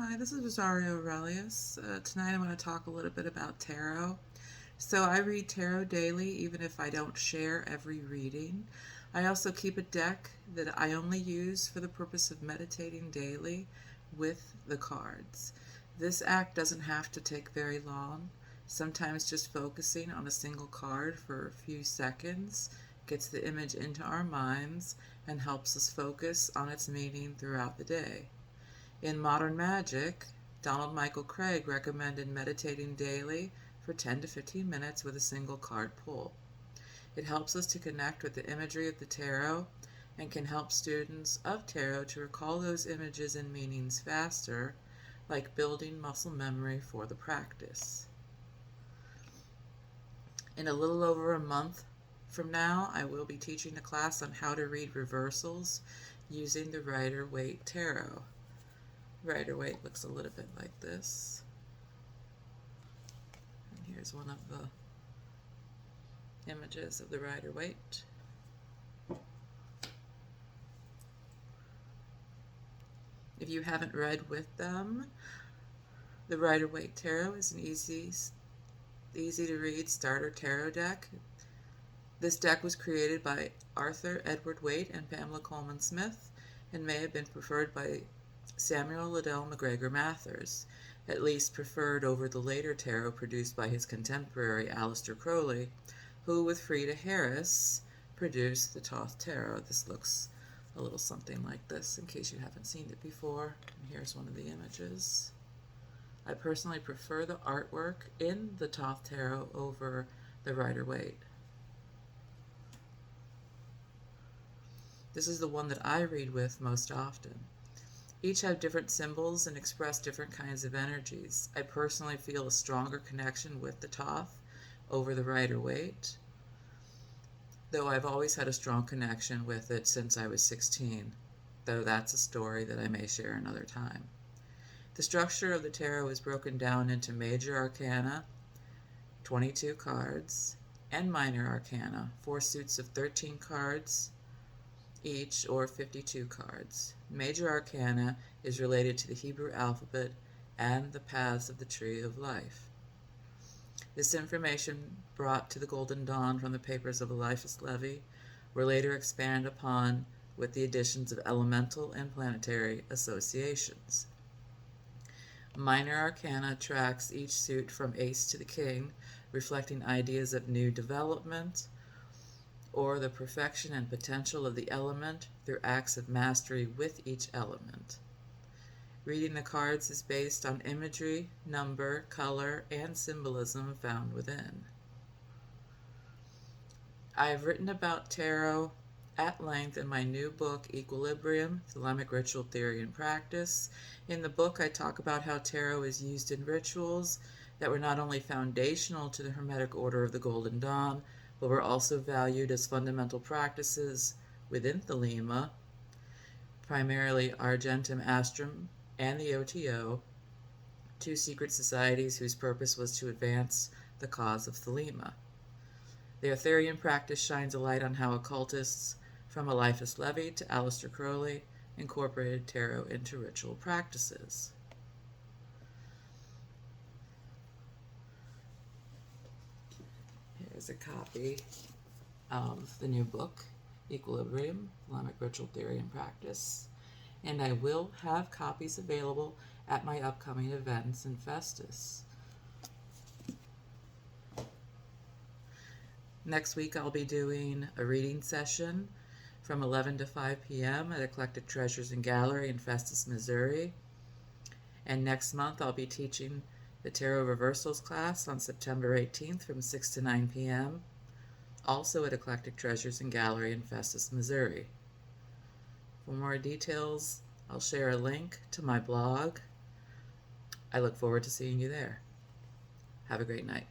Hi, this is Rosario Aurelius. Tonight I'm going to talk a little bit about tarot. So I read tarot daily, even if I don't share every reading. I also keep a deck that I only use for the purpose of meditating daily with the cards. This act doesn't have to take very long. Sometimes just focusing on a single card for a few seconds gets the image into our minds and helps us focus on its meaning throughout the day. In Modern Magic, Donald Michael Craig recommended meditating daily for 10 to 15 minutes with a single card pull. It helps us to connect with the imagery of the tarot and can help students of tarot to recall those images and meanings faster, like building muscle memory for the practice. In a little over a month from now, I will be teaching a class on how to read reversals using the Rider-Waite Tarot. Rider-Waite looks a little bit like this. And here's one of the images of the Rider-Waite. If you haven't read with them, the Rider-Waite Tarot is an easy to read starter tarot deck. This deck was created by Arthur Edward Waite and Pamela Coleman Smith and may have been preferred by Samuel Liddell MacGregor Mathers, at least preferred over the later tarot produced by his contemporary Aleister Crowley, who with Frieda Harris produced the Thoth Tarot. This looks a little something like this in case you haven't seen it before. And here's one of the images. I personally prefer the artwork in the Thoth Tarot over the Rider-Waite. This is the one that I read with most often. Each have different symbols and express different kinds of energies. I personally feel a stronger connection with the Thoth over the Rider-Waite, though I've always had a strong connection with it since I was 16, though that's a story that I may share another time. The structure of the tarot is broken down into major arcana, 22 cards, and minor arcana, 4 suits of 13 cards each, or 52 cards. Major arcana is related to the Hebrew alphabet and the paths of the tree of life. This information brought to the Golden Dawn from the papers of Eliphas Levi were later expanded upon with the additions of elemental and planetary associations. Minor arcana tracks each suit from ace to the king, reflecting ideas of new development, or the perfection and potential of the element through acts of mastery with each element. Reading the cards is based on imagery, number, color, and symbolism found within. I have written about tarot at length in my new book, Equilibrium, Thelemic Ritual Theory and Practice. In the book, I talk about how tarot is used in rituals that were not only foundational to the Hermetic Order of the Golden Dawn, but were also valued as fundamental practices within Thelema, primarily Argentum Astrum and the OTO, 2 secret societies whose purpose was to advance the cause of Thelema. The Arthurian practice shines a light on how occultists, from Eliphas Levi to Aleister Crowley, incorporated tarot into ritual practices. Here's a copy of the new book, Equilibrium, Thelemic Ritual Theory and Practice, and I will have copies available at my upcoming events in Festus. Next week I'll be doing a reading session from 11 to 5 p.m. at Eclectic Treasures and Gallery in Festus, Missouri. And next month I'll be teaching the Tarot Reversals class on September 18th from 6 to 9 p.m., also at Eclectic Treasures and Gallery in Festus, Missouri. For more details, I'll share a link to my blog. I look forward to seeing you there. Have a great night.